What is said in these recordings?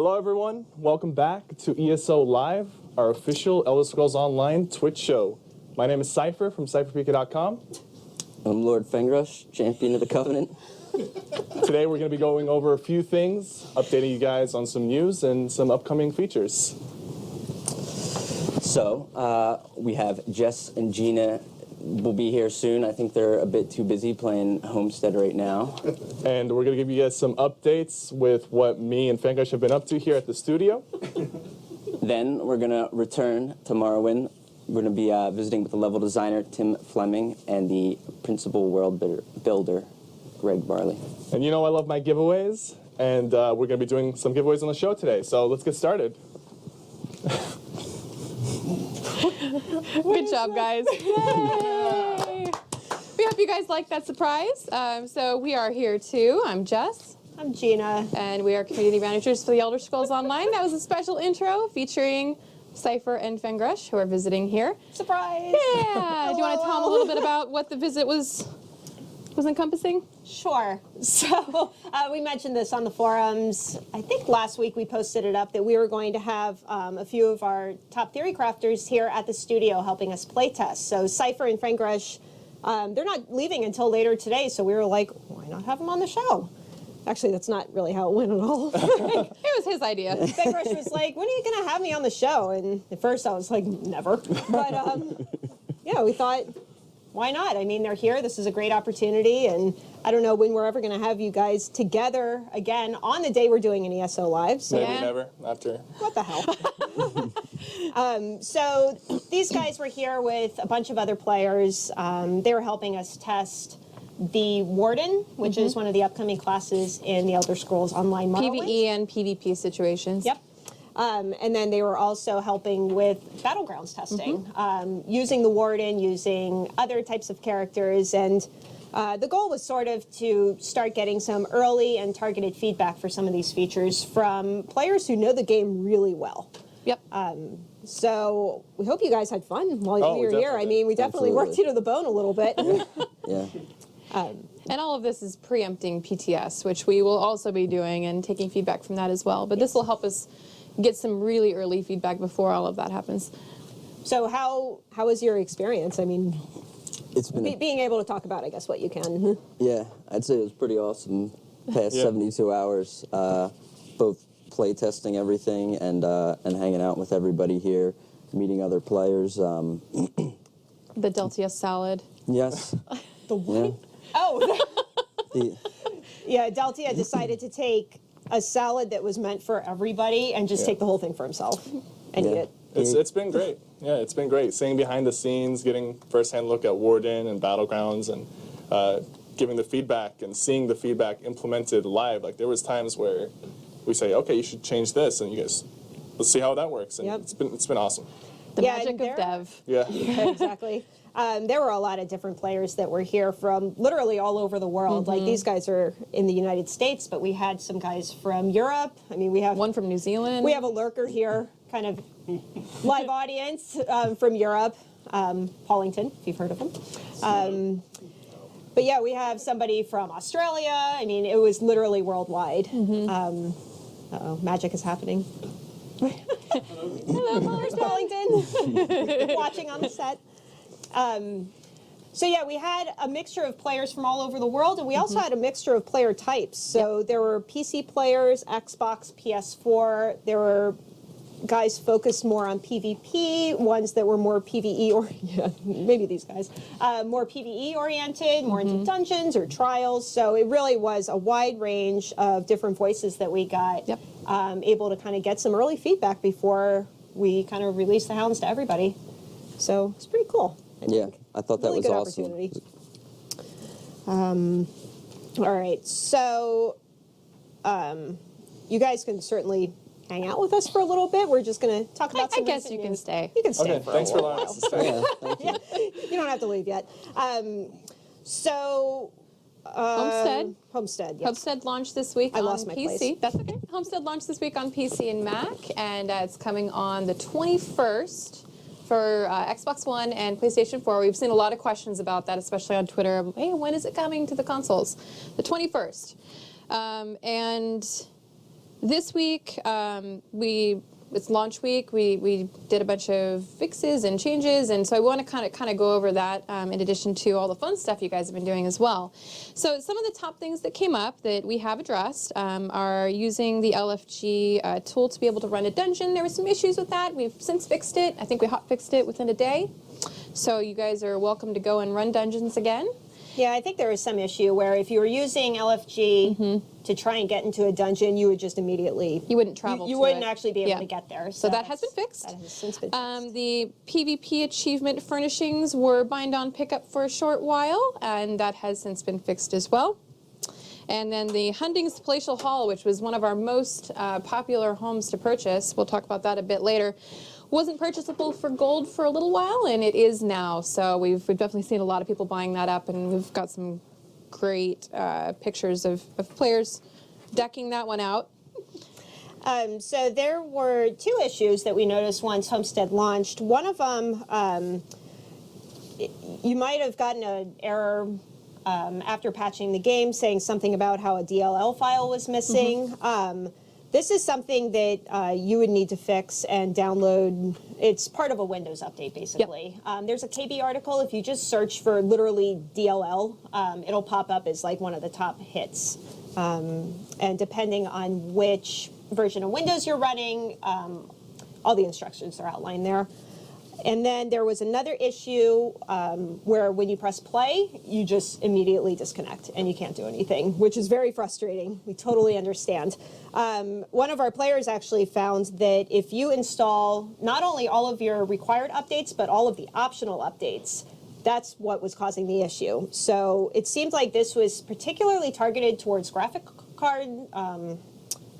Hello everyone, welcome back to ESO Live, our official Elder Scrolls Online Twitch show. My name is Sypher from SypherPika.com. I'm Lord Fengrush, champion of the Covenant. Today we're going to be going over a few things, updating you guys on some news and some upcoming features. So, we have Jess and Gina will be here soon. I think they're a bit too busy playing Homestead right now. And we're going to give you guys some updates with what me and Fengrush have been up to here at the studio. Then we're going to return to Morrowind. We're going to be visiting with the level designer, Tim Fleming, and the principal world builder, Greg Barley. And you know I love my giveaways, and we're going to be doing some giveaways on the show today, so let's get started. Good job, guys. Yay! We hope you guys like that surprise. So we are here too. I'm Jess. I'm Gina. And we are community managers for the Elder Scrolls Online. That was a special intro featuring Sypher and Fengrush, who are visiting here. Surprise! Yeah! Do you want to tell them a little bit about what the visit was encompassing? Sure. So we mentioned this on the forums. I think last week we posted it up that we were going to have a few of our top theory crafters here at the studio helping us playtest. So Sypher and Fengrush, they're not leaving until later today, so we were like, why not have them on the show? Actually, that's not really how it went at all. It was his idea. Fengrush was like, when are you going to have me on the show? And at first I was like, never. But yeah, we thought, why not? I mean, they're here. This is a great opportunity, and I don't know when we're ever going to have you guys together again on the day we're doing an ESO Live. So Maybe never, after. what the hell? So these guys were here with a bunch of other players. They were helping us test the Warden, which is one of the upcoming classes in the Elder Scrolls Online Morrowind. PvE and PvP situations. Yep. And then they were also helping with Battlegrounds testing, using the Warden, using other types of characters. And the goal was sort of to start getting some early and targeted feedback for some of these features from players who know the game really well. Yep. So we hope you guys had fun while Oh, you were here. I mean, we definitely worked you to the bone a little bit. Yeah. And all of this is preempting PTS, which we will also be doing and taking feedback from that as well. But this will help us get some really early feedback before all of that happens. So how was your experience? I mean, It's been being able to talk about, I guess, what you can. yeah, I'd say it was pretty awesome. Past 72 hours, both play testing everything and hanging out with everybody here, meeting other players. The Deltia salad. Yes. The what? Yeah. Oh, The, yeah, Deltia decided to take a salad that was meant for everybody and just take the whole thing for himself and eat it. It's been great. Yeah, it's been great. Seeing behind the scenes, getting first-hand look at Warden and Battlegrounds, and giving the feedback and seeing the feedback implemented live. Like, there was times where we say, okay, you should change this, and you guys, let's see how that works. And it's been awesome. The magic of there- dev. Yeah. Exactly. There were a lot of different players that were here from literally all over the world. Like, these guys are in the United States, but we had some guys from Europe. I mean, we have One from New Zealand. We have a lurker here, kind of live audience from Europe, Paulington, if you've heard of him. But yeah, we have somebody from Australia. I mean, it was literally worldwide. Uh-oh, magic is happening. Hello, there's Paulington, watching on the set. So yeah, we had a mixture of players from all over the world, and we also had a mixture of player types. So there were PC players, Xbox, PS4. There were guys focused more on PvP, ones that were more PvE, or yeah, maybe these guys, more PvE oriented, more into dungeons or trials. So it really was a wide range of different voices that we got, able to kind of get some early feedback before we kind of released the hounds to everybody. So it's pretty cool. yeah, I thought that Really was good awesome. opportunity. All right, so you guys can certainly hang out with us for a little bit. We're just going to talk about I some guess recent you can news. stay. You can stay Okay, for thanks a for while. allowing us to stay. Yeah, thank you. You don't have to leave yet. So Homestead. Homestead, yes. Homestead launched this week I on lost my PC. place. That's okay. Homestead launched this week on PC and Mac, and it's coming on the 21st for Xbox One and PlayStation 4. We've seen a lot of questions about that, especially on Twitter. Hey, when is it coming to the consoles? The 21st. And This week, it's launch week. We did a bunch of fixes and changes, and so I want to kind of go over that in addition to all the fun stuff you guys have been doing as well. So some of the top things that came up that we have addressed are using the LFG tool to be able to run a dungeon. There were some issues with that. We've since fixed it. I think we hot fixed it within a day. So you guys are welcome to go and run dungeons again. Yeah, I think there was some issue where if you were using LFG to try and get into a dungeon, you would just immediately... You wouldn't travel You to wouldn't it. actually be able Yeah. to get there. So that has been fixed. That has since been fixed. The PvP achievement furnishings were bind on pickup for a short while, and that has since been fixed as well. And then the Hunding's Palatial Hall, which was one of our most popular homes to purchase, we'll talk about that a bit later, wasn't purchasable for gold for a little while, and it is now. So we've definitely seen a lot of people buying that up, and we've got some great pictures of players decking that one out. So there were two issues that we noticed once Homestead launched. One of them, you might have gotten an error after patching the game saying something about how a DLL file was missing. This is something that you would need to fix and download. It's part of a Windows update, basically. Yep. There's a KB article. If you just search for literally DLL, it'll pop up as like one of the top hits. And depending on which version of Windows you're running, all the instructions are outlined there. And then there was another issue where when you press play, you just immediately disconnect and you can't do anything, which is very frustrating. We totally understand. One of our players actually found that if you install not only all of your required updates, but all of the optional updates, that's what was causing the issue. So it seemed like this was particularly targeted towards graphic card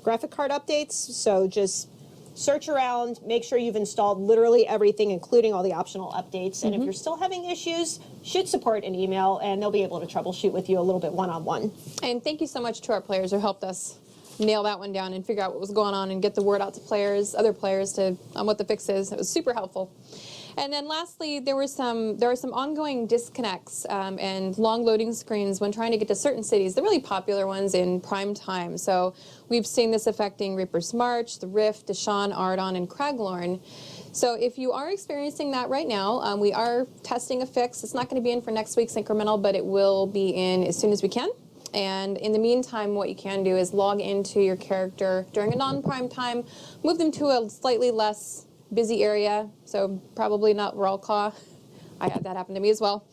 updates. So just search around, make sure you've installed literally everything, including all the optional updates. And if you're still having issues, shoot support an email, and they'll be able to troubleshoot with you a little bit one-on-one. And thank you so much to our players who helped us nail that one down and figure out what was going on and get the word out to players, other players, on what the fix is. It was super helpful. And then lastly, there were some ongoing disconnects and long loading screens when trying to get to certain cities, the really popular ones in prime time. So we've seen this affecting Reaper's March, the Rift, Deshaun, Ardon, and Craglorn. So if you are experiencing that right now, we are testing a fix. It's not going to be in for next week's incremental, but it will be in as soon as we can. And in the meantime, what you can do is log into your character during a non-prime time, move them to a slightly less busy area, so probably not Rawlclaw. I had that happen to me as well.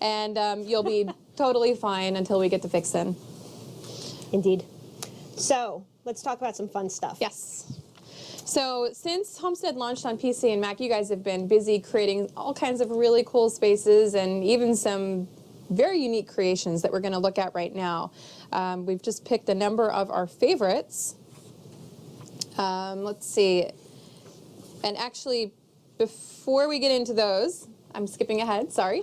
And you'll be totally fine until we get the fix in. Indeed. So let's talk about some fun stuff. Yes. So since Homestead launched on PC and Mac, you guys have been busy creating all kinds of really cool spaces and even some very unique creations that we're going to look at right now. We've just picked a number of our favorites. Let's see. And actually, before we get into those, I'm skipping ahead, sorry.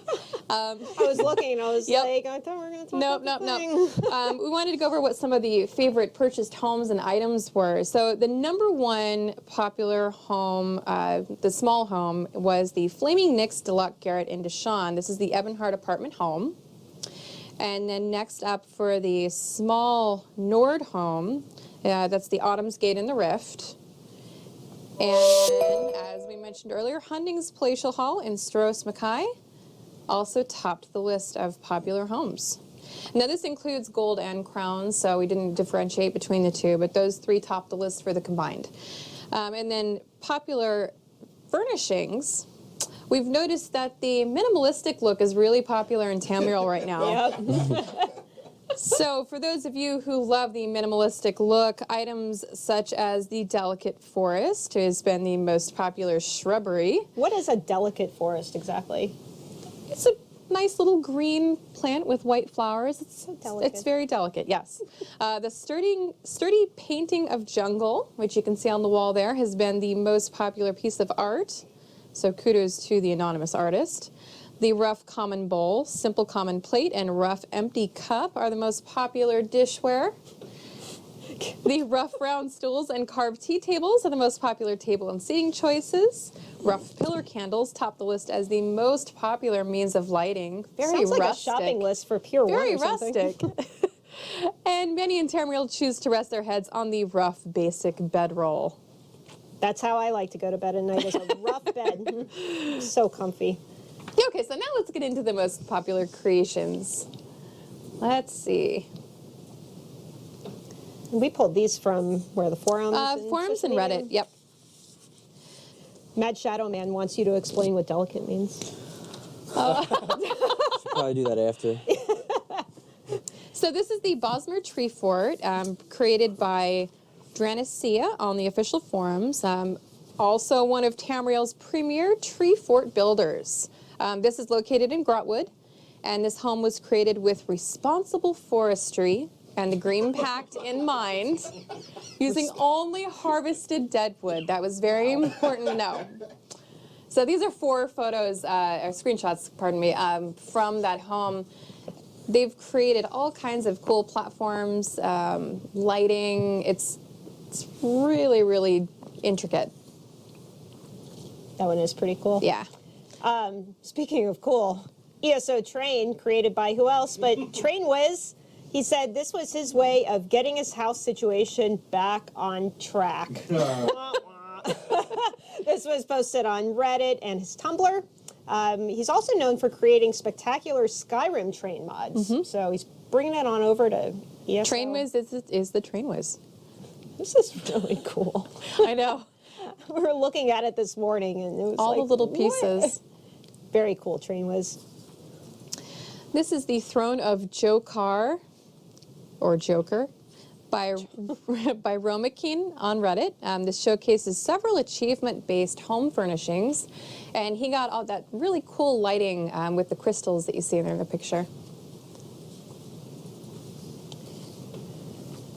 I was looking and I was Yep. like, I thought we were going to talk Nope, about nope, the nope. thing. We wanted to go over what some of the favorite purchased homes and items were. So the number one popular home, the small home, was the Flaming Nyx Deluxe Garret in Deshaun. This is the Ebonheart apartment home. And then next up for the small Nord home, that's the Autumn's Gate in the Rift. And then, as we mentioned earlier, Hunding's Palatial Hall in Storos Mackay also topped the list of popular homes. Now this includes gold and crowns, so we didn't differentiate between the two, but those three topped the list for the combined. And then popular furnishings, we've noticed that the minimalistic look is really popular in Tamriel right now. Yep. So for those of you who love the minimalistic look, items such as the Delicate Forest has been the most popular shrubbery. What is a delicate forest exactly? It's a nice little green plant with white flowers. delicate. It's very delicate, yes. The sturdy painting of jungle, which you can see on the wall there, has been the most popular piece of art. So kudos to the anonymous artist. The rough common bowl, simple common plate, and rough empty cup are the most popular dishware. The rough round stools and carved tea tables are the most popular table and seating choices. Rough pillar candles top the list as the most popular means of lighting. Very Sounds like rustic. a shopping list for Pure One Very or something. rustic. And many in Tamriel choose to rest their heads on the rough, basic bedroll. That's how I like to go to bed at night, is a rough bed. So comfy. Okay, so now let's get into the most popular creations. Let's see. We pulled these from where, the forums? Forums and social media? Reddit, yep. Mad Shadow Man wants you to explain what delicate means. Probably do that after. So this is the Bosmer Tree Fort, created by Dranicia on the official forums. Also one of Tamriel's premier tree fort builders. This is located in Grotwood, and this home was created with responsible forestry and the Green Pact in mind, using only harvested deadwood. That was very important to know. So these are 4 photos, or screenshots, pardon me, from that home. They've created all kinds of cool platforms, lighting. It's really, really intricate. That one is pretty cool. Yeah. Speaking of cool, ESO Train, created by who else but Train Wiz. He said this was his way of getting his house situation back on track. Wah, wah. This was posted on Reddit and his Tumblr. He's also known for creating spectacular Skyrim train mods. So he's bringing it on over to ESO. Train Wiz is the Train Wiz. This is really cool. I know. We were looking at it this morning, and it was All like, the little what? pieces. Very cool, Train Wiz. This is the Throne of Jokar, or Joker, by Romakin on Reddit. This showcases several achievement-based home furnishings, and he got all that really cool lighting with the crystals that you see there in the picture.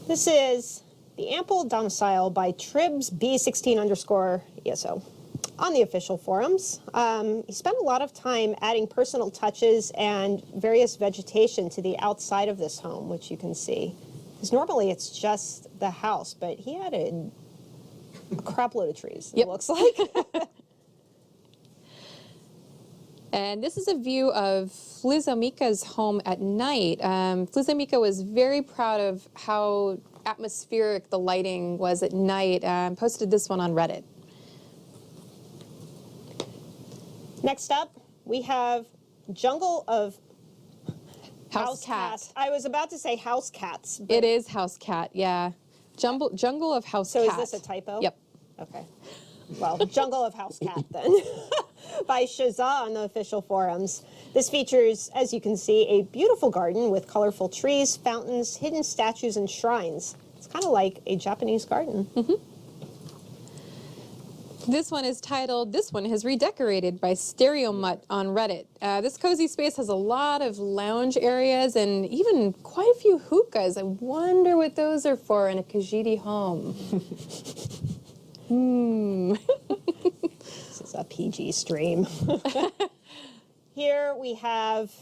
This is the Ample Domicile by Tribs B16_ESO on the official forums. He spent a lot of time adding personal touches and various vegetation to the outside of this home, which you can see. Because normally it's just the house, but he added a crap load of trees, Yep. it looks like. And this is a view of Flizomika's home at night. Flizomika was very proud of how atmospheric the lighting was at night, and posted this one on Reddit. Next up, we have Jungle of House Cat. I was about to say house cats. But It is House Cat, yeah. Jungle of House So Cat. is this a typo? Yep. Okay. Well, Jungle of House Cat then, by Shazza on the official forums. This features, as you can see, a beautiful garden with colorful trees, fountains, hidden statues, and shrines. It's kind of like a Japanese garden. This one is titled, This One Has Redecorated by Stereo Mutt on Reddit. This cozy space has a lot of lounge areas and even quite a few hookahs. I wonder what those are for in a Khajiit home. This is a PG stream. Here we have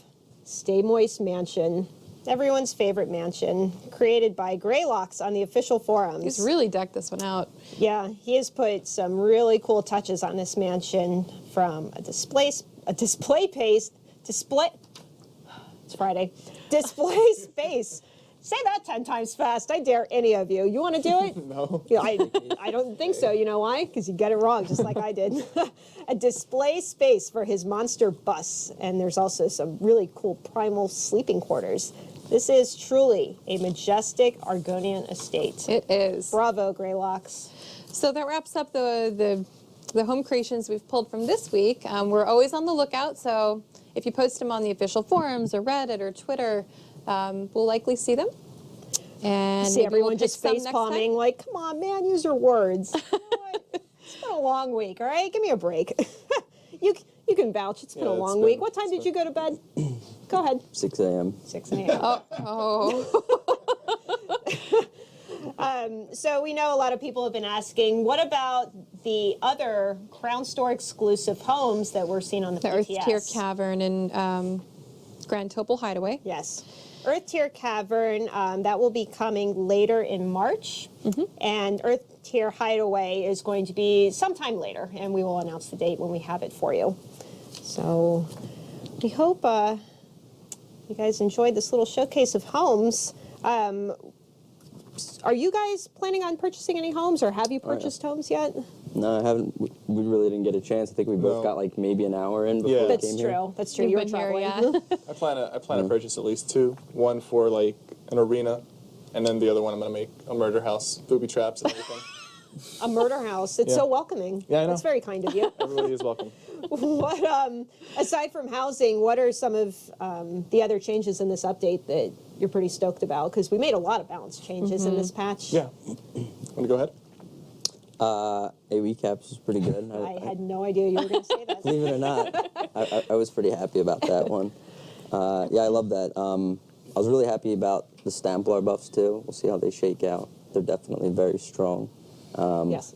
Stay Moist Mansion, everyone's favorite mansion, created by Greylocks on the official forums. He's really decked this one out. Yeah, he has put some really cool touches on this mansion, from a display space. It's Friday. Display space. Say that 10 times fast. I dare any of you. You want to do it? No. Yeah, I don't think so. You know why? Because you get it wrong, just like I did. A display space for his monster bus. And there's also some really cool primal sleeping quarters. This is truly a majestic Argonian estate. It is. Bravo, Greylocks. So that wraps up the home creations we've pulled from this week. We're always on the lookout, so if you post them on the official forums or Reddit or Twitter, we'll likely see them. And See maybe everyone we'll just pick some face next palming, time. like, come on, man, use your words. You know what? It's been a long week, all right? Give me a break. You can vouch. It's been a long week. What time did you go to bed? Go ahead. 6 a.m. 6 a.m. So we know a lot of people have been asking, what about the other Crown Store exclusive homes that we're seeing on the The PTS? Earth Tier Cavern and Grand Topol Hideaway. Yes. Earth Tier Cavern, that will be coming later in March. And Earth Tier Hideaway is going to be sometime later, and we will announce the date when we have it for you. So we hope you guys enjoyed this little showcase of homes. Are you guys planning on purchasing any homes, or have you purchased homes yet? No, I haven't. We really didn't get a chance. I think we both No. got like maybe an hour in before Yeah. we That's came here. true. That's true. You've You were been here, traveling. yeah. I plan to purchase at least 2. One for like an arena, and then the other one I'm gonna make a murder house, booby traps and everything. A murder house. It's Yeah. so welcoming. Yeah, I know. That's very kind of you. Everybody is welcome. What, aside from housing, what are some of the other changes in this update that you're pretty stoked about? Because we made a lot of balance changes in this patch. Yeah. Want to go ahead? AoE caps was pretty good. I had no idea you were going to say that. Believe it or not, I was pretty happy about that one. Yeah, I love that. I was really happy about the Stamplar buffs too. We'll see how they shake out. They're definitely very strong. Yes.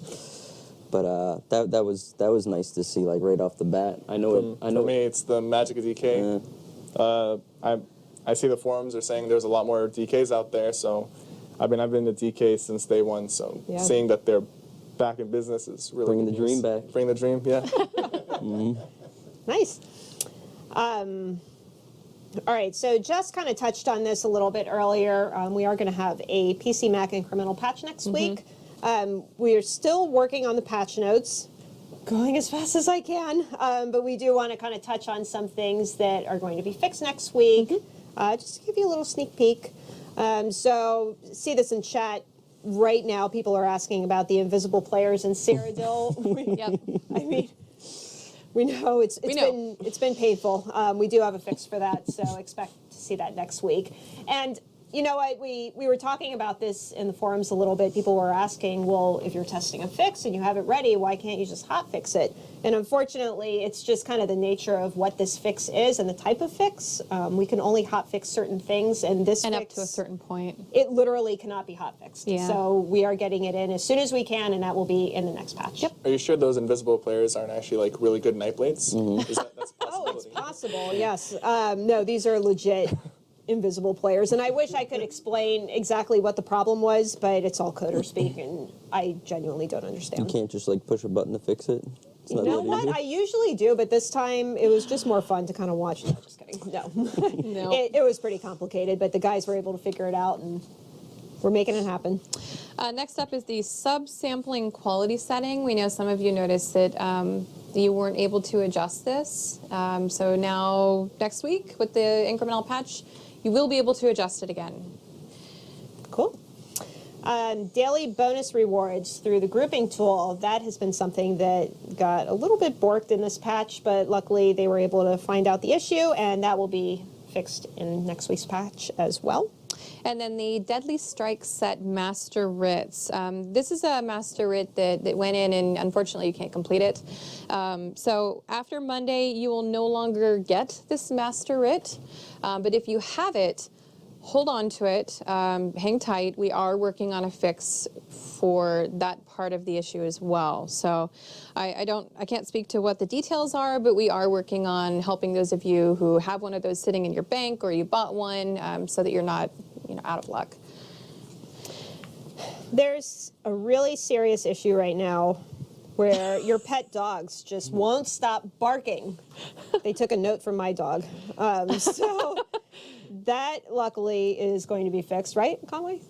But that was nice to see, like right off the bat. I know For me, it's the magic of DK. I see the forums are saying there's a lot more DKs out there, so I've been to DK since day one. So Yeah. seeing that they're back in business is really Bringing good the dream news. back. Bring the dream, yeah. Nice. All right, so just kind of touched on this a little bit earlier. We are going to have a PC Mac incremental patch next week. We are still working on the patch notes, going as fast as I can, but we do want to kind of touch on some things that are going to be fixed next week, just to give you a little sneak peek. So see this in chat. Right now, people are asking about the invisible players in Cyrodiil. Yep. I mean, we know it's been painful. We do have a fix for that, so expect to see that next week. And you know what? We were talking about this in the forums a little bit. People were asking, well, if you're testing a fix and you have it ready, why can't you just hot fix it? And unfortunately, it's just kind of the nature of what this fix is and the type of fix. We can only hot fix certain things, and this And fix, up to a certain point. it literally cannot be hot fixed. Yeah. So we are getting it in as soon as we can, and that will be in the next patch. Yep. Are you sure those invisible players aren't actually like really good night blades? Is that's a Oh, it's possibility? possible, yes. No, these are legit invisible players. And I wish I could explain exactly what the problem was, but it's all coder speak, and I genuinely don't You understand. can't just like push a button to fix it. It's You not know that what? easy. I usually do, but this time it was just more fun to kind of watch. No, just kidding. No. No. It was pretty complicated, but the guys were able to figure it out, and we're making it happen. Next up is the sub-sampling quality setting. We know some of you noticed that you weren't able to adjust this. So now, next week, with the incremental patch, you will be able to adjust it again. Cool. Daily bonus rewards through the grouping tool. That has been something that got a little bit borked in this patch, but luckily they were able to find out the issue, and that will be fixed in next week's patch as well. And then the Deadly Strike set Master Writs. This is a Master Writ that went in, and unfortunately you can't complete it. So after Monday, you will no longer get this Master Writ. But if you have it, hold on to it, hang tight. We are working on a fix for that part of the issue as well. So I can't speak to what the details are, but we are working on helping those of you who have one of those sitting in your bank or you bought one, so that you're not out of luck. There's a really serious issue right now where your pet dogs just won't stop barking. They took a note from my dog. So that luckily is going to be fixed, right, Conway?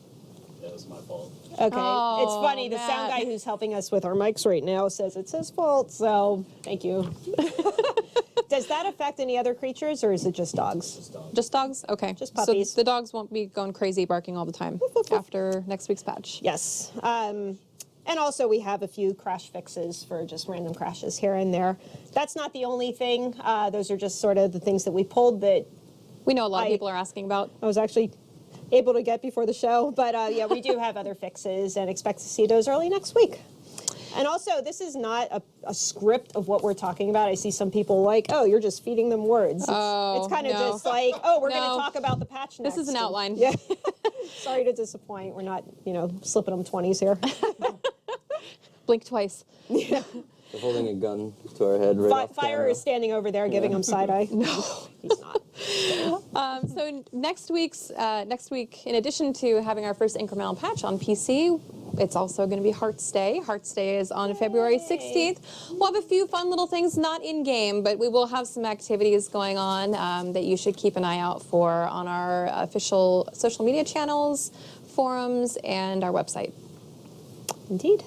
That was my fault. Okay. It's Oh, funny, the sound Matt. guy who's helping us with our mics right now says it's his fault, so thank you. Does that affect any other creatures, or is it just dogs? Just dogs? Okay. Just puppies. So the dogs won't be going crazy barking all the time after next week's patch. Yes. And also we have a few crash fixes for just random crashes here and there. That's not the only thing. Those are just sort of the things that we pulled that We know a lot of people are asking about. I was actually able to get before the show. But yeah, we do have other fixes and expect to see those early next week. And also, this is not a script of what we're talking about. I see some people like, oh, you're just feeding them words. It's kind of no. just like, oh, we're going No. to talk about the patch next. This is an And- outline. Yeah. Sorry to disappoint. We're not, slipping them 20s here. Blink twice. They're holding a gun to our head right off Fire camera. is standing over there giving him side eye. No, he's not. So next week, in addition to having our first incremental patch on PC, it's also going to be Hearts Day. Hearts Day is on February 16th. We'll have a few fun little things, not in-game, but we will have some activities going on that you should keep an eye out for on our official social media channels, forums, and our website. Indeed.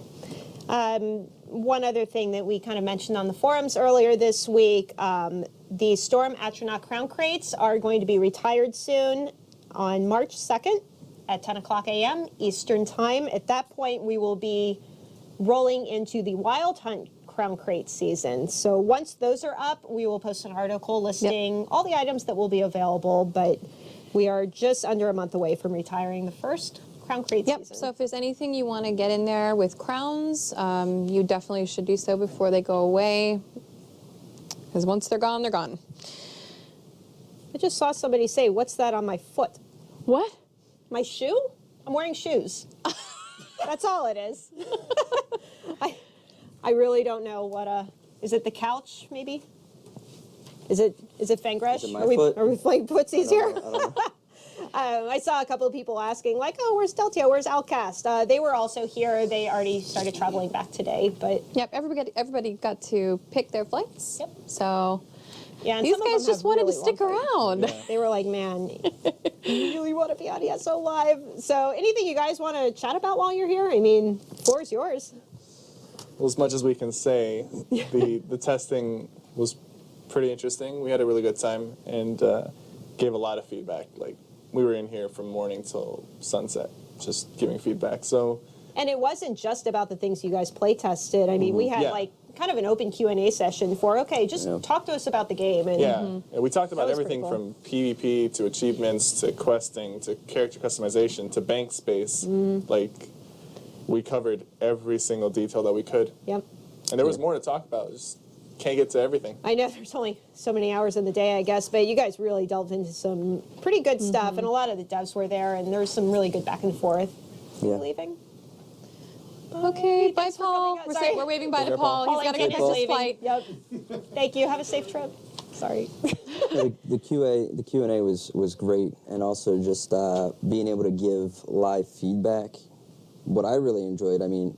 One other thing that we kind of mentioned on the forums earlier this week, the Storm Atronach Crown Crates are going to be retired soon on March 2nd at 10 o'clock a.m. Eastern Time. At that point, we will be rolling into the Wild Hunt Crown Crate season. So once those are up, we will post an article listing all the items that will be available, but we are just under a month away from retiring the first Crown Crate season. So if there's anything you want to get in there with crowns, you definitely should do so before they go away. Because once they're gone, they're gone. I just saw somebody say, "What's that on my foot?" What? My shoe? I'm wearing shoes. That's all it is. I really don't know what is it the couch maybe? Is it Fengrush? Is it my foot? Are we playing footsies here? I don't know. I saw a couple of people asking, like, "Oh, where's Deltio? Where's Outcast?" They were also here. They already started traveling back today, but Yep, everybody got to pick their flights. Yep. So yeah, and these some of guys them just have wanted to really stick long flights. around. They were like, "Man, you really want to be on ESO Live." So anything you guys want to chat about while you're here? I mean, the floor is yours. Well, as much as we can say, the testing was pretty interesting. We had a really good time and gave a lot of feedback. Like, we were in here from morning till sunset, just giving feedback. So, And it wasn't just about the things you guys play tested. I mean, we had Yeah. like kind of an open Q&A session for, okay, just talk to us about the game. And yeah, and we talked about That was pretty everything from PvP to achievements to questing to character customization to bank space. Like, we covered every single detail that we could. Yep. And there was more to talk about. Just can't get to everything. I know there's only so many hours in the day, I guess, but you guys really delved into some pretty good stuff, and a lot of the devs were there, and there was some really good back and forth. Yeah. Leaving? Okay, bye, thanks for Paul. coming. Sorry. We're waving bye to Bye, Paul. Paul. He's got to Paul, get I his think flight. Yep. Thank you. Have a safe trip. Sorry. The Q&A was great, and also just being able to give live feedback. What I really enjoyed, I mean,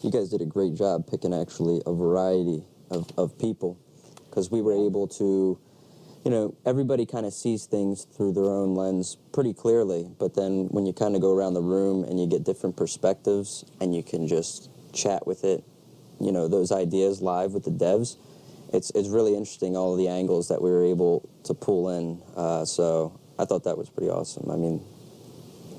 you guys did a great job picking actually a variety of people, because we were able to, you know, everybody kind of sees things through their own lens pretty clearly, but then when you kind of go around the room and you get different perspectives and you can just chat with it, you know, those ideas live with the devs, it's really interesting, all of the angles that we were able to pull in. So I thought that was pretty awesome. I mean,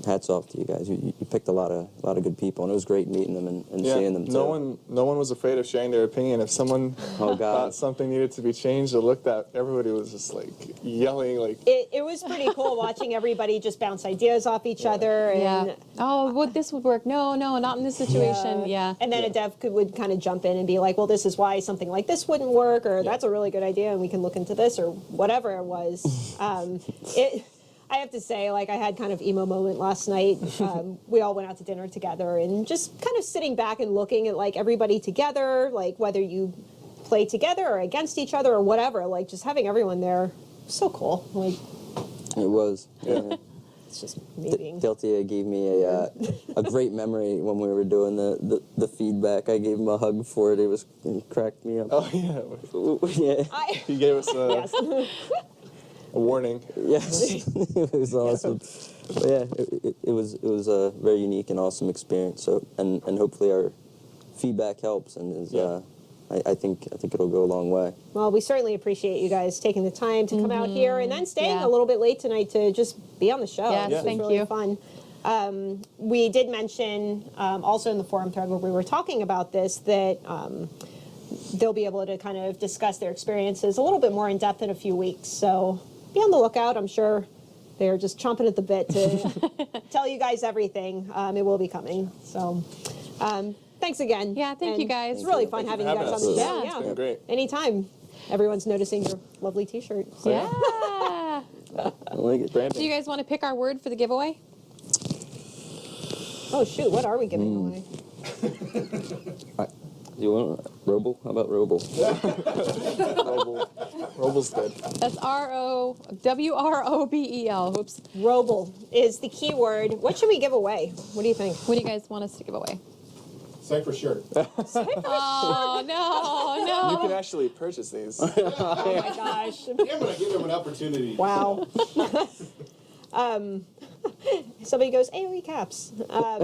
hats off to you guys. You picked a lot of good people, and it was great meeting them and seeing them too. No one was afraid of sharing their opinion. If someone Oh, God. thought something needed to be changed or looked at, everybody was just like yelling, like, It was pretty cool watching everybody just bounce ideas off each other. And, Yeah. Oh, well, this would work. No, not in this situation. Yeah. And then a dev would kind of jump in and be like, well, this is why something like this wouldn't work, or that's a really good idea and we can look into this, or whatever it was. I have to say, like, I had kind of emo moment last night. We all went out to dinner together and just kind of sitting back and looking at, like, everybody together, like, whether you play together or against each other or whatever, like, just having everyone there, so cool. Like, It was. Yeah. it's just me being... Deltia gave me a great memory when we were doing the feedback. I gave him a hug for it. It cracked me up. oh yeah. Yeah. He gave us Yes. a warning. Yes. It was awesome. But yeah, it was a very unique and awesome experience. So and hopefully our feedback helps, and is I think it'll go a long way. Well, we certainly appreciate you guys taking the time to come out here and then staying Yeah. a little bit late tonight to just be on the show. Yes, This was thank really you. fun. We did mention also in the forum thread where we were talking about this that they'll be able to kind of discuss their experiences a little bit more in depth in a few weeks. So be on the lookout. I'm sure they're just chomping at the bit to tell you guys everything. It will be coming. So thanks again. Yeah, thank you And guys. It's really Thank fun you having for you guys having on the us. show. Yeah. It's been great. Anytime. Everyone's noticing your lovely t-shirt. So. Yeah. I like it. Brandon. Do you guys want to pick our word for the giveaway? Oh shoot, what are we giving away? Do you want Roble? How about Roble? Robles good. That's ROWROBEL. Oops. Roble is the keyword. What should we give away? What do you think? What do you guys want us to give away? Sypher shirt. Oh, no, You no. can actually purchase these. Oh my gosh. I'm gonna give him an opportunity. Wow. Somebody goes, AOE caps.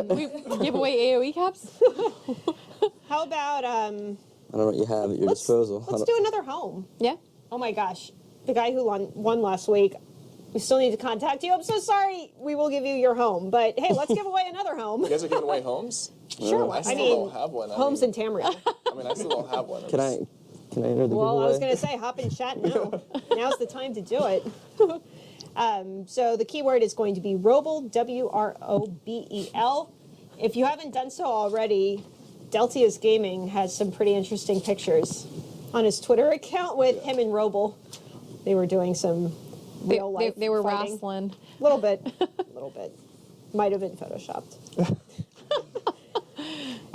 We give away AoE caps? How about, I don't know what you have at your let's disposal. I do don't- another home. Yeah. Oh my gosh. The guy who won last week, we still need to contact you. I'm so sorry. We will give you your home. But hey, let's give away another home. You guys are giving away homes? Sure. I I still mean, don't have one. homes in Tamriel. I mean, I still don't have one. Can I enter the Well, I giveaway? was going to say hop in chat now. Now's the time to do it. So the keyword is going to be Robel, WROBEL. If you haven't done so already, Deltius Gaming has some pretty interesting pictures on his Twitter account with him and Robel. They were doing some real life They were fighting. wrestling. A little bit. A little bit. Might have been photoshopped.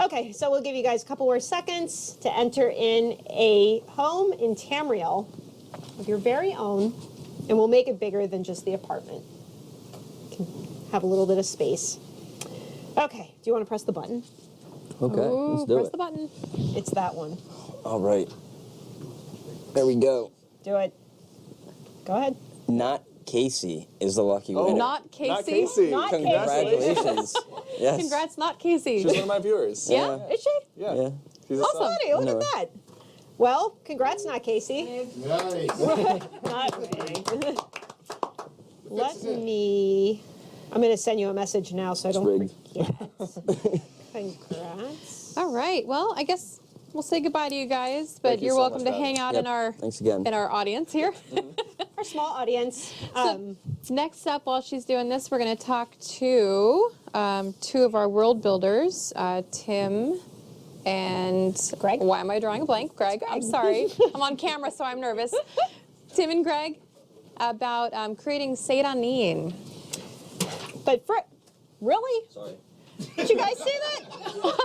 Okay, so we'll give you guys a couple more seconds to enter in a home in Tamriel of your very own, and we'll make it bigger than just the apartment. Can have a little bit of space. Okay, do you want to press the button? Okay, Ooh, let's do press it. the button. It's that one. All right. There we go. Do it. Go ahead. Not Casey is the lucky Oh, winner. Not Casey. Not Casey. Not Casey. Congratulations. Yes. Congrats, not Casey. She's one of my viewers. Yeah? Is she? Yeah. Yeah. She's a Awesome. sub. Buddy, look No. at that. Well, congrats, not Casey. Nice. Not me. Let me. I'm going to send you a message now so I don't rigged. forget. Congrats. All right. Well, I guess we'll say goodbye to you guys, but Thank you you're so welcome much, to Dad. hang out Yep. in our Thanks again. audience here. Our small audience. Next up, while she's doing this, we're going to talk to two of our world builders, Tim and Greg? Why am I drawing a blank? Greg. I'm sorry. I'm on camera, so I'm nervous. Tim and Greg about creating Seidanin. But really? Sorry. Did you guys see that?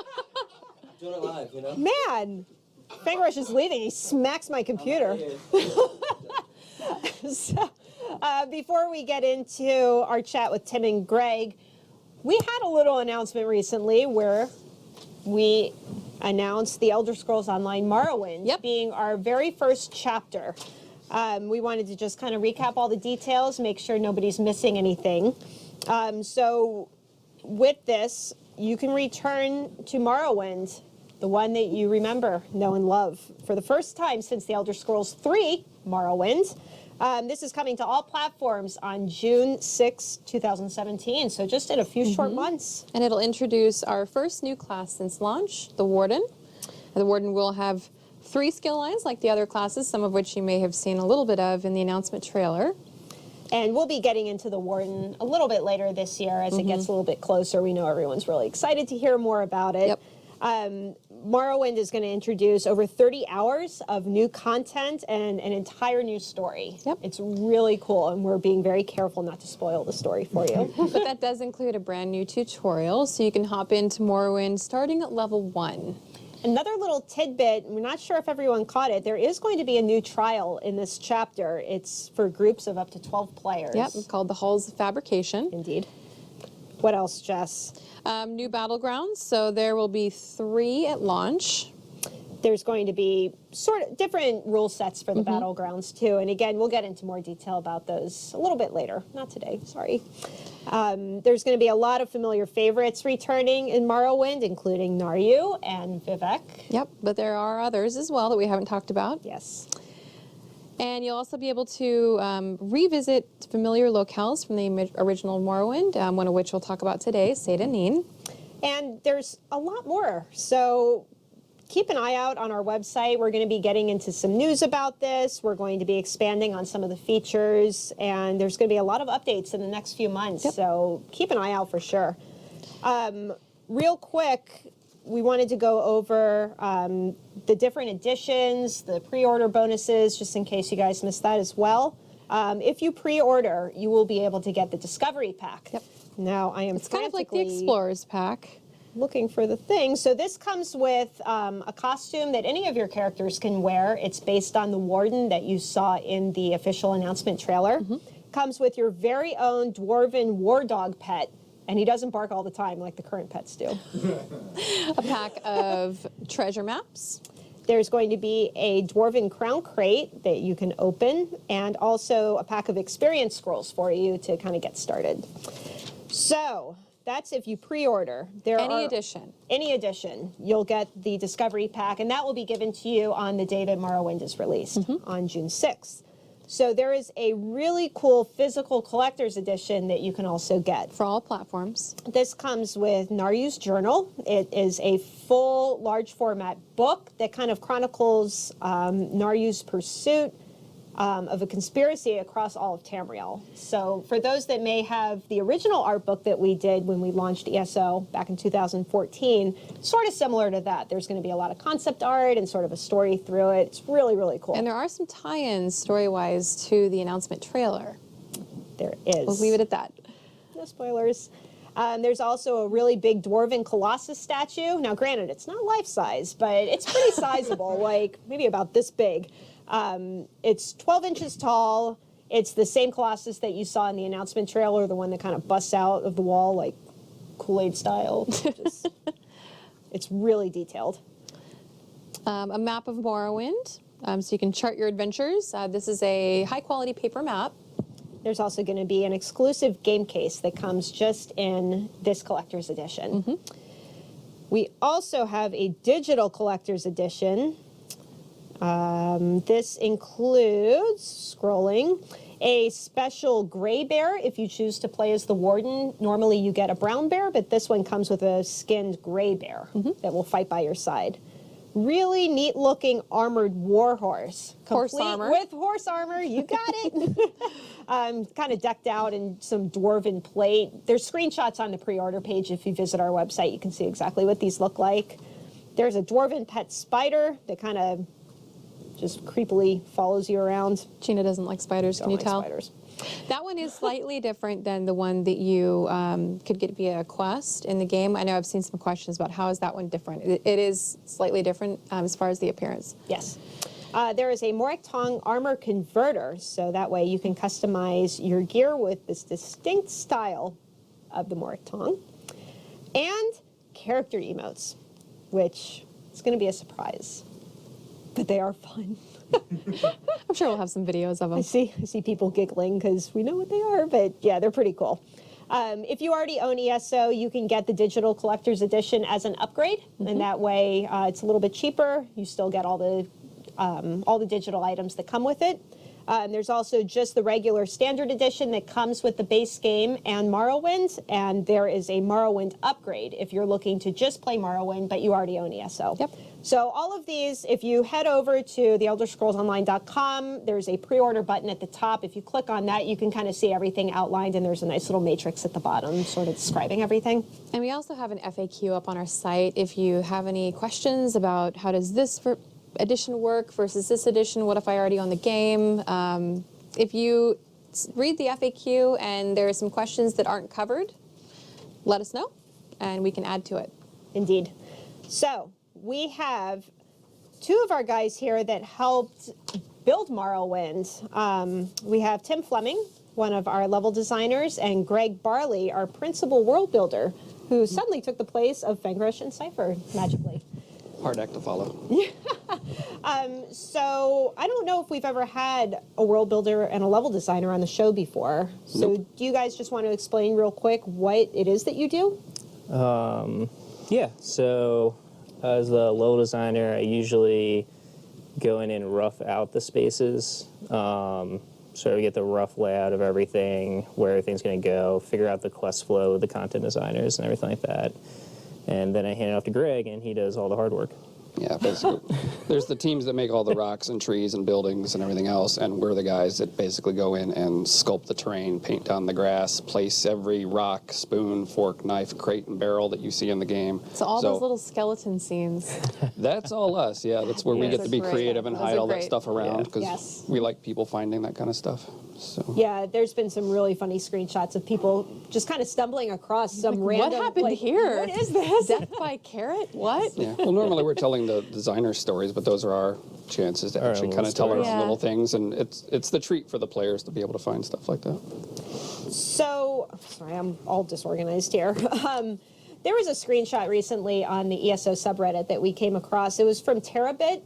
Doing it live, you know? Man, Fengrush is leaving. He smacks my computer. So, before we get into our chat with Tim and Greg, we had a little announcement recently where we announced the Elder Scrolls Online Morrowind Yep. being our very first chapter. We wanted to just kind of recap all the details, make sure nobody's missing anything. So with this, you can return to Morrowind, the one that you remember, know, and love, for the first time since the Elder Scrolls 3 Morrowind. This is coming to all platforms on June 6, 2017, so just in a few short months. And it'll introduce our first new class since launch, the Warden. The Warden will have 3 skill lines like the other classes, some of which you may have seen a little bit of in the announcement trailer. And we'll be getting into the Warden a little bit later this year as it gets a little bit closer. We know everyone's really excited to hear more about it. Yep. Morrowind is going to introduce over 30 hours of new content and an entire new story. Yep. It's really cool, and we're being very careful not to spoil the story for you. But that does include a brand new tutorial, so you can hop into Morrowind starting at level 1. Another little tidbit, we're not sure if everyone caught it, there is going to be a new trial in this chapter. It's for groups of up to 12 players. Yep, called the Halls of Fabrication. Indeed. What else, Jess? New battlegrounds, so there will be 3 at launch. There's going to be sort of different rule sets for the battlegrounds too. And again, we'll get into more detail about those a little bit later. Not today, sorry. There's going to be a lot of familiar favorites returning in Morrowind, including Naryu and Vivek. Yep, but there are others as well that we haven't talked about. Yes. And you'll also be able to revisit familiar locales from the original Morrowind, one of which we'll talk about today, Seidanin. And there's a lot more. So keep an eye out on our website. We're going to be getting into some news about this. We're going to be expanding on some of the features, and there's going to be a lot of updates in the next few months. Yep. So keep an eye out for sure. Real quick, we wanted to go over the different editions, the pre-order bonuses, just in case you guys missed that as well. If you pre-order, you will be able to get the Discovery Pack. Yep. Now, I am It's kind of like the frantically- Explorers Pack. looking for the thing. So this comes with a costume that any of your characters can wear. It's based on the warden that you saw in the official announcement trailer. Comes with your very own dwarven war dog pet, and he doesn't bark all the time like the current pets do. A pack of treasure maps. There's going to be a dwarven crown crate that you can open, and also a pack of experience scrolls for you to kind of get started. So that's if you pre-order. Any edition. Any edition, you'll get the Discovery Pack, and that will be given to you on the day that Morrowind is released, on June 6th. So there is a really cool physical collector's edition that you can also get. For all platforms. This comes with Naryu's Journal. It is a full, large format book that kind of chronicles Naryu's pursuit of a conspiracy across all of Tamriel. So for those that may have the original art book that we did when we launched ESO back in 2014, sort of similar to that. There's going to be a lot of concept art and sort of a story through it. It's really, really cool. And there are some tie-ins story-wise to the announcement trailer. There is. We'll leave it at that. No spoilers. There's also a really big dwarven colossus statue. Now, granted, it's not life-size, but it's pretty sizable, like maybe about this big. It's 12 inches tall. It's the same colossus that you saw in the announcement trailer, the one that kind of busts out of the wall like Kool-Aid style. It's really detailed. A map of Morrowind, so you can chart your adventures. This is a high-quality paper map. There's also going to be an exclusive game case that comes just in this collector's edition. We also have a digital collector's edition. This includes, scrolling, a special gray bear if you choose to play as the warden. Normally you get a brown bear, but this one comes with a skinned gray bear that will fight by your side. Really neat looking armored warhorse. Horse complete armor. With horse armor, you got it. Kind of decked out in some dwarven plate. There's screenshots on the pre-order page. If you visit our website, you can see exactly what these look like. There's a dwarven pet spider that kind of just creepily follows you around. Gina doesn't like spiders, can you tell? Spiders. That one is slightly different than the one that you could get via a quest in the game. I know I've seen some questions about how is that one different. It is slightly different as far as the appearance. Yes. There is a Morag armor converter, so that way you can customize your gear with this distinct style of the Morag. And character emotes, which is going to be a surprise. But they are fun. I'm sure we'll have some videos of them. I see people giggling because we know what they are, but yeah, they're pretty cool. If you already own ESO, you can get the digital collector's edition as an upgrade, and that way it's a little bit cheaper. You still get all the digital items that come with it. There's also just the regular standard edition that comes with the base game and Morrowind, and there is a Morrowind upgrade if you're looking to just play Morrowind, but you already own ESO. Yep. So all of these, if you head over to theelderscrollsonline.com, there's a pre-order button at the top. If you click on that, you can kind of see everything outlined, and there's a nice little matrix at the bottom sort of describing everything. And we also have an FAQ up on our site. If you have any questions about how does this edition work versus this edition, what if I already own the game? If you read the FAQ and there are some questions that aren't covered, let us know, and we can add to it. Indeed. So we have two of our guys here that helped build Morrowind. We have Tim Fleming, one of our level designers, and Greg Barley, our principal world builder, who suddenly took the place of Fengrush and Sypher magically. Hard act to follow. So I don't know if we've ever had a world builder and a level designer on the show before. So do you guys just want to explain real quick what it is that you do? Yeah, so as a level designer, I usually go in and rough out the spaces. So we get the rough layout of everything, where everything's going to go, figure out the quest flow with the content designers and everything like that. And then I hand it off to Greg, and he does all the hard work. Yeah, basically. There's the teams that make all the rocks and trees and buildings and everything else, and we're the guys that basically go in and sculpt the terrain, paint down the grass, place every rock, spoon, fork, knife, crate, and barrel that you see in the game. So all those little skeleton scenes. That's all us, yeah. That's where we Yeah. get to be Those are great. creative and Those hide are all that great. stuff around, because Yes. we like people finding that kind of stuff. So. Yeah, there's been some really funny screenshots of people just kind of stumbling across some What random. happened like, here? What is this? Death by carrot? What? Yeah. Well, normally we're telling the designer stories, but those are our chances to Our actually own kind of tell our stories. Yeah. little things, and it's the treat for the players to be able to find stuff like that. So, sorry, I'm all disorganized here. There was a screenshot recently on the ESO subreddit that we came across. It was from Terabit.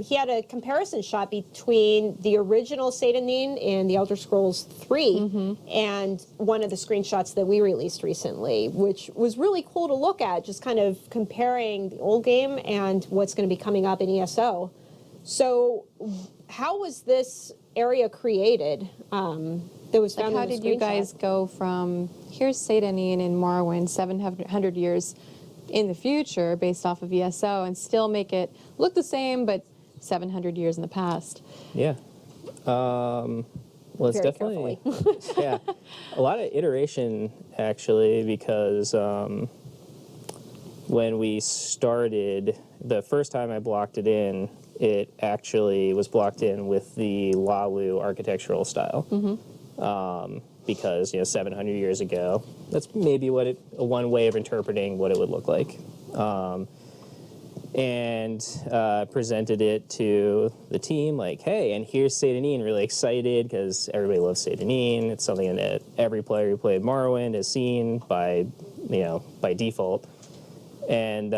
He had a comparison shot between the original Satanin in the Elder Scrolls 3 and one of the screenshots that we released recently, which was really cool to look at, just kind of comparing the old game and what's going to be coming up in ESO. So, how was this area created? That was Like, found how in the did you guys screenshot? go from here's Satanin in Morrowind 700 years in the future based off of ESO and still make it look the same but 700 years in the past? Yeah. Well, it's Very definitely yeah, a lot of iteration actually, because when we started, the first time I blocked it in, it actually was blocked in with the Lalu architectural style. Because 700 years ago, that's maybe one way of interpreting what it would look like. And presented it to the team like, hey, and here's Satanin, really excited because everybody loves Satanin. It's something that every player who played Morrowind has seen by default. And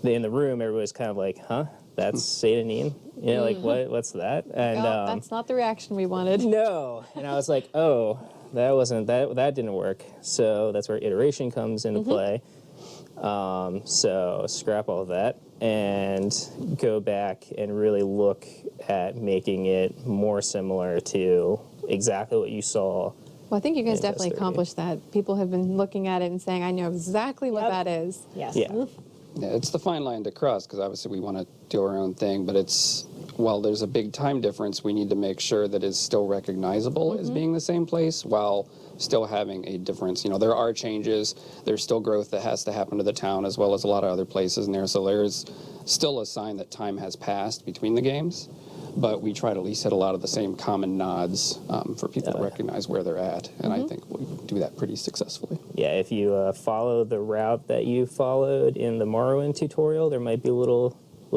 in the room, everybody's kind of like, huh, that's Satanin? Like, what's that? And Well, that's not the reaction we wanted. no. And I was like, oh, that didn't work. So that's where iteration comes into play. So scrap all of that and go back and really look at making it more similar to exactly what you saw. Well, I think you guys Yeah, definitely that's accomplished that. People have been looking at it and saying, I know exactly what Yep. that is. Yes. Yeah. Yeah, it's the fine line to cross, because obviously we want to do our own thing, but while there's a big time difference, we need to make sure that it's still recognizable as being the same place while still having a difference. There are changes, there's still growth that has to happen to the town as well as a lot of other places in there, so there's still a sign that time has passed between the games, but we try to at least hit a lot of the same common nods for people to recognize where they're at, and I think we do that pretty successfully. Yeah, if you follow the route that you followed in the Morrowind tutorial, there might be little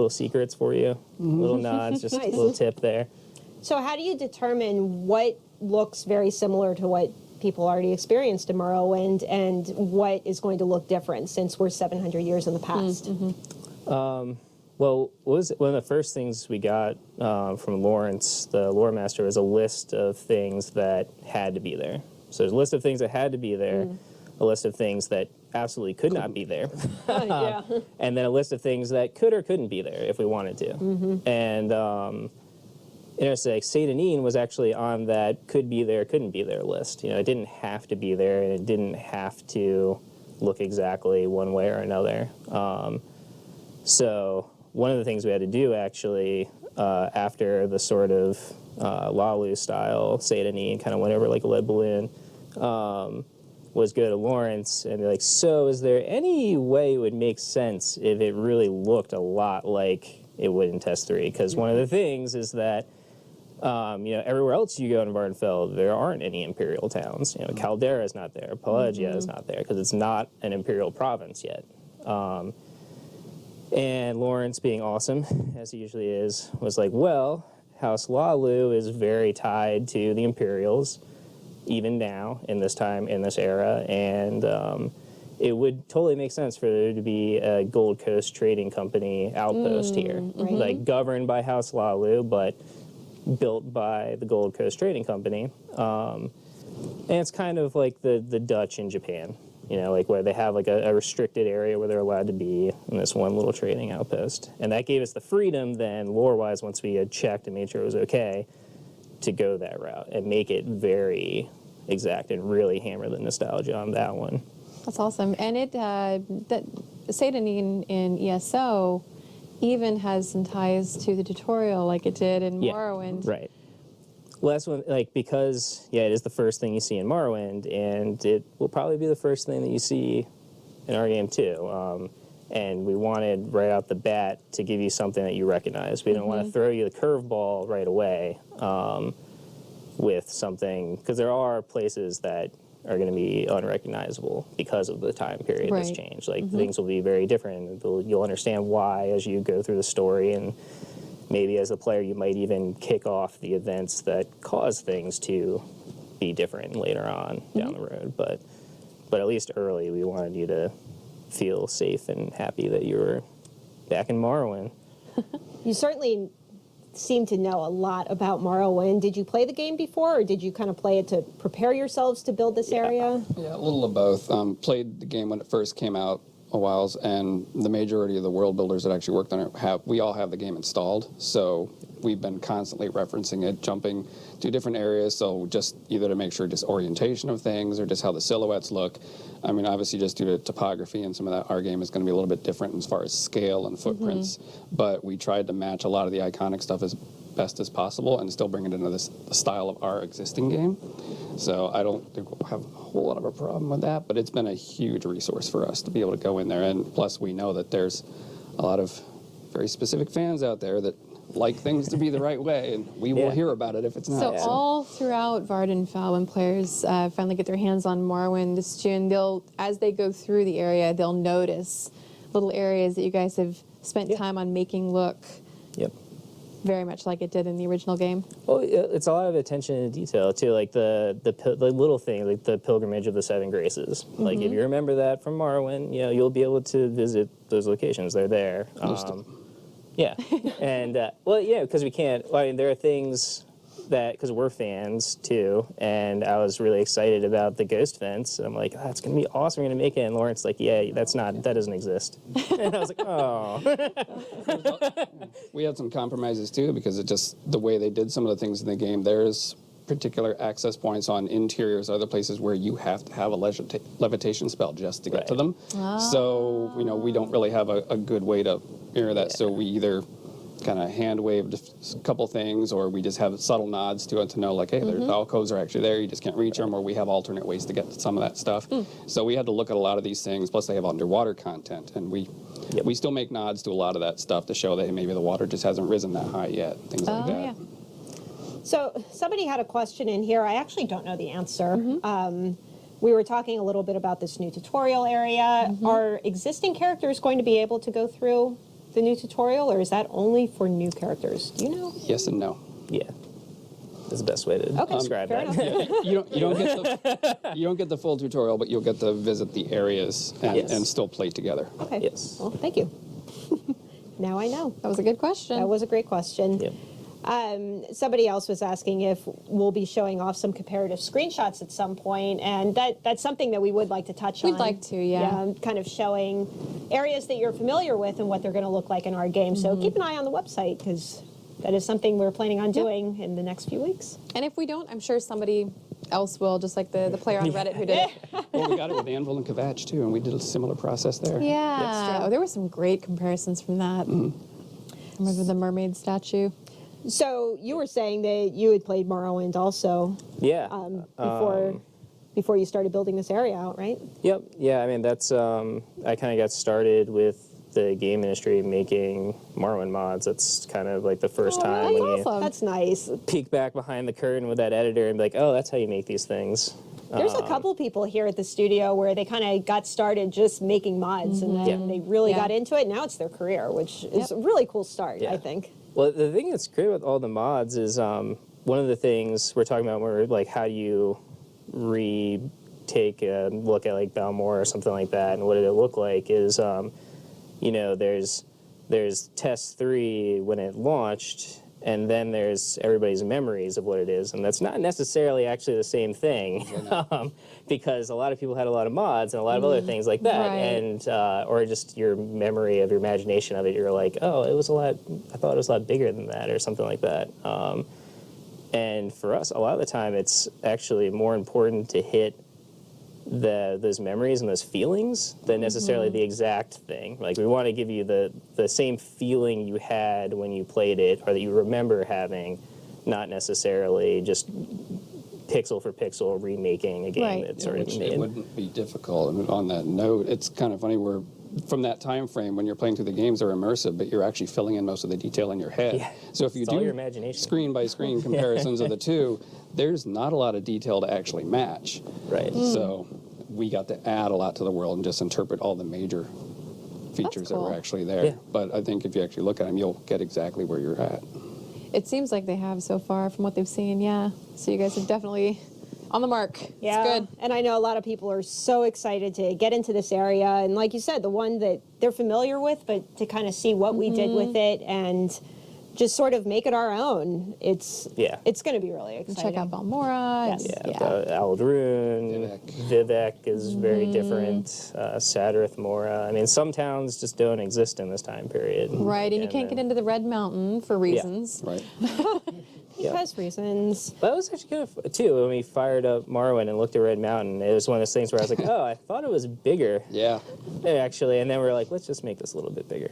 secrets for you, little nods, just a little tip there. So how do you determine what looks very similar to what people already experienced in Morrowind and what is going to look different since we're 700 years in the past? Well, one of the first things we got from Lawrence, the lore master, was a list of things that had to be there. So there's a list of things that had to be there, a list of things that absolutely could not be there, Yeah. and then a list of things that could or couldn't be there if we wanted to. And so like Satanin was actually on that could be there, couldn't be there list. It didn't have to be there, and it didn't have to look exactly one way or another. So one of the things we had to do actually after the sort of Lalu style Satanin kind of went over like a lead balloon, was go to Lawrence and be like, so is there any way it would make sense if it really looked a lot like it would in Test 3? Because one of the things is that everywhere else you go in Varnfell, there aren't any imperial towns. Caldera is not there, Pelagia is not there, because it's not an imperial province yet. And Lawrence, being awesome, as he usually is, was like, well, House Lalu is very tied to the Imperials, even now, in this time, in this era, and it would totally make sense for there to be a Gold Coast Trading Company outpost here, like governed by House Lalu, but built by the Gold Coast Trading Company. And it's kind of like the Dutch in Japan. Like where they have like a restricted area where they're allowed to be in this one little trading outpost. And that gave us the freedom then, lore-wise, once we had checked and made sure it was okay, to go that route and make it very exact and really hammer the nostalgia on that one. That's awesome. And that Satanin in ESO even has some ties to the tutorial like it did in Morrowind. Right. Well, that's when, like, because, it is the first thing you see in Morrowind, and it will probably be the first thing that you see in our game, too. And we wanted, right out the bat, to give you something that you recognize. We didn't want to throw you the curveball right away with something, because there are places that are going to be unrecognizable because of the time period that's Right. changed. Like, things will be very different. You'll understand why as you go through the story, and maybe as a player you might even kick off the events that cause things to be different later on down the road. But at least early, we wanted you to feel safe and happy that you were back in Morrowind. You certainly seem to know a lot about Morrowind. Did you play the game before, or did you kind of play it to prepare yourselves to build this area? Yeah, a little of both. Played the game when it first came out a while, and the majority of the world builders that actually worked on it we all have the game installed. So we've been constantly referencing it, jumping to different areas. So just either to make sure just orientation of things or just how the silhouettes look. I mean, obviously just due to topography and some of that, our game is going to be a little bit different as far as scale and footprints. But we tried to match a lot of the iconic stuff as best as possible and still bring it into the style of our existing game. So I don't think we'll have a whole lot of a problem with that, but it's been a huge resource for us to be able to go in there. And plus we know that there's a lot of very specific fans out there that like things to be the right way, and we will hear about it if it's not. So all throughout Vardenfell, when players finally get their hands on Morrowind this June, as they go through the area, they'll notice little areas that you guys have spent time on making look Yep. very much like it did in the original game. Well, it's a lot of attention to detail too, like the little thing, like the pilgrimage of the Seven Graces. Like if you remember that from Morrowind, you'll be able to visit those locations. They're there. Yeah, and because we can't. I mean, there are things that because we're fans too, and I was really excited about the ghost fence. I'm like, it's gonna be awesome. We're gonna make it. And Lawrence like, that doesn't exist. And I was like, oh. We had some compromises too, because it just the way they did some of the things in the game. There's particular access points on interiors, other places where you have to have a levitation spell just to get to them. So we don't really have a good way to mirror that. So we either kind of hand waved a couple things, or we just have subtle nods to it to know, like, hey, the alcoves are actually there. You just can't reach them, or we have alternate ways to get to some of that stuff. So we had to look at a lot of these things. Plus, they have underwater content, and we still make nods to a lot of that stuff to show that hey, maybe the water just hasn't risen that high yet. Things like that. Yeah. So somebody had a question in here. I actually don't know the answer. We were talking a little bit about this new tutorial area. Are existing characters going to be able to go through the new tutorial, or is that only for new characters? Do you know? Yes and no. Yeah, that's the best way to describe fair that. enough. You don't get the full tutorial, but you'll get to visit the areas and still play together. Okay. Yes. Well, thank you. Now I know. That was a good question. That was a great question. Yep. Somebody else was asking if we'll be showing off some comparative screenshots at some point, and that's something that we would like to touch on. We'd like to, yeah. Kind of showing areas that you're familiar with and what they're going to look like in our game. So keep an eye on the website, because that is something we're planning on doing in the next few weeks. And if we don't, I'm sure somebody else will, just like the player on Reddit who did it. Well, we got it with Anvil and Kvatch too, and we did a similar process there. Yeah. Oh, there were some great comparisons from that. Remember the mermaid statue? So you were saying that you had played Morrowind also Yeah. before you started building this area out, right? Yep. Yeah. I mean, that's I kind of got started with the game industry making Morrowind mods. That's kind of like the first time when you That's nice. peek back behind the curtain with that editor and be like, oh, that's how you make these things. There's a couple people here at the studio where they kind of got started just making mods, and then they really got into it. Now it's their career, which is a really cool start, I think. Well, the thing that's great with all the mods is one of the things we're talking about where like how do you retake a look at like Balmore or something like that, and what did it look like is there's test 3 when it launched, and then there's everybody's memories of what it is, and that's not necessarily actually the same thing, because a lot of people had a lot of mods and a lot of other things like that, and or just your memory of your imagination of it. You're like, oh, it was a lot. I thought it was a lot bigger than that, or something like that. And for us, a lot of the time, it's actually more important to hit those memories and those feelings than necessarily the exact thing. Like, we want to give you the same feeling you had when you played it, or that you remember having, not necessarily just pixel for pixel remaking a game Right. that's Yeah, already which made. it wouldn't be difficult. And on that note, it's kind of funny, we're from that time frame when you're playing through the games, they're immersive, but you're actually filling in most of the detail in your head. Yeah. So if you It's do all your imagination. screen by screen comparisons of the two, there's not a lot of detail to actually match. Right. So we got to add a lot to the world and just interpret all the major features that cool. were actually there. Yeah. But I think if you actually look at them, you'll get exactly where you're at. It seems like they have so far from what they've seen, yeah. So you guys are definitely on the mark. Yeah, It's good. and I know a lot of people are so excited to get into this area, and like you said, the one that they're familiar with, but to kind of see what we did with it and just sort of make it our own. It's going to be really And exciting. check out Balmora. Yes. and- Yeah, the Aldrune, Vivek is very different. Sadrath, Mora. I mean, some towns just don't exist in this time period. Right, and you can't get into the Red Mountain for reasons. Right. Because reasons. That was actually kind of too when we fired up Morrowind and looked at Red Mountain. It was one of those things where I was like, "Oh, I thought it was bigger, Yeah. actually," and then we were like, "Let's just make this a little bit bigger."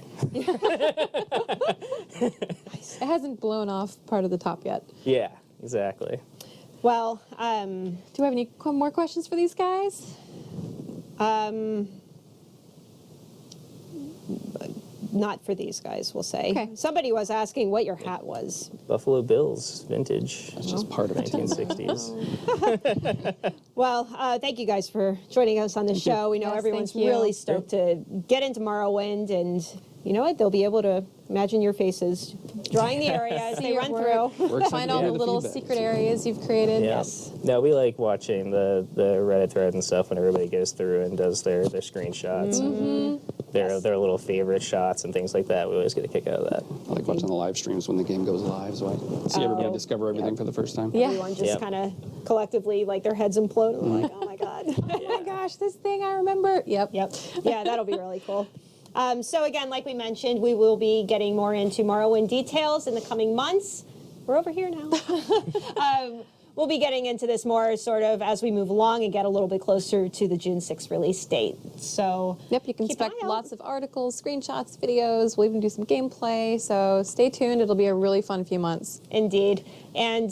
It hasn't blown off part of the top yet. Yeah, exactly. Well, Do we have any more questions for these guys? not for these guys, we'll say. Okay. Somebody was asking what your hat was. Buffalo Bills, vintage. It's just part of it. 1960s. Well, thank you guys for joining us on the show. We know Yes, everyone's thank you. really stoked to get into Morrowind, and you know what? They'll be able to imagine your faces drawing the area as See they your run work. through. We're excited Find to all hear the little feedback. secret areas you've created. Yeah. Yes. No, we like watching the Reddit thread and stuff when everybody goes through and does their screenshots and their little favorite shots and things like that. We always get a kick out of that. I like watching the live streams when the game goes live, so I see everybody discover everything for the first time. Yeah. Everyone just Yep. kind of collectively, like their heads implode. And like, oh my God. Oh my gosh, this thing I remember. Yep. Yep. Yeah, that'll be really cool. So again, like we mentioned, we will be getting more into Morrowind details in the coming months. We're over here now. We'll be getting into this more sort of as we move along and get a little bit closer to the June 6th release date. So Yep, you can keep an expect eye out. lots of articles, screenshots, videos. We'll even do some gameplay. So stay tuned. It'll be a really fun few months. Indeed. And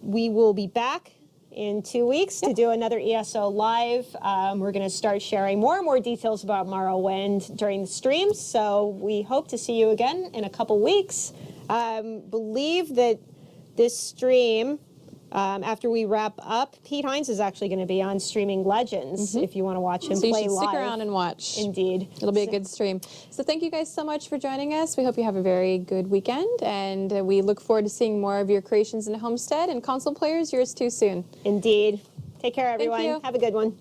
we will be back in 2 weeks to do another ESO Live. We're going to start sharing more and more details about Morrowind during the streams. So we hope to see you again in a couple weeks. Believe that this stream, after we wrap up, Pete Hines is actually going to be on Streaming Legends if you want to watch him So you play should live. stick around and watch. Indeed. It'll be a good stream. So thank you guys so much for joining us. We hope you have a very good weekend, and we look forward to seeing more of your creations in Homestead, and console players, yours too soon. Indeed. Take care, everyone. you. Have a good one.